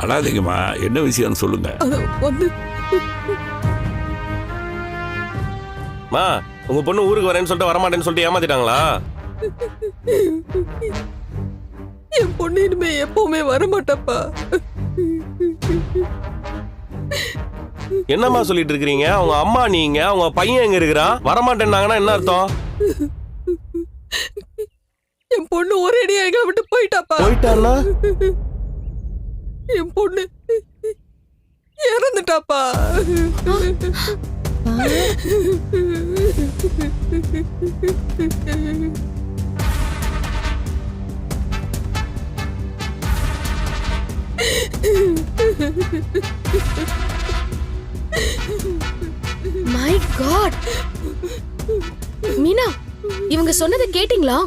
அழாதீங்கம்மா, என்ன விஷயம்னு சொல்லுங்க. மா, உங்க பொண்ணு ஊருக்கு வரேன்னு சொல்லிட்டு வரமாட்டேன்னு சொல்லிட்டு ஏமாத்திட்டாங்களா? என் பொண்ணு இனிமே எப்பவுமே வரமாட்டப்பா. என்னம்மா சொல்லிட்டு இருக்கிறீங்க? அவங்க அம்மா நீங்க, அவங்க பையன் எங்க இருக்கிறான்? வரமாட்டேன்னாங்கன்னா என்ன அர்த்தம்? என் பொண்ணு ஒரேடியா எங்களை விட்டு போயிட்டாப்பா. போயிட்டான்னா என் பொண்ணு இறந்துட்டாப்பா. My God! மீனா, இவங்க சொன்னதை கேட்டீங்களா?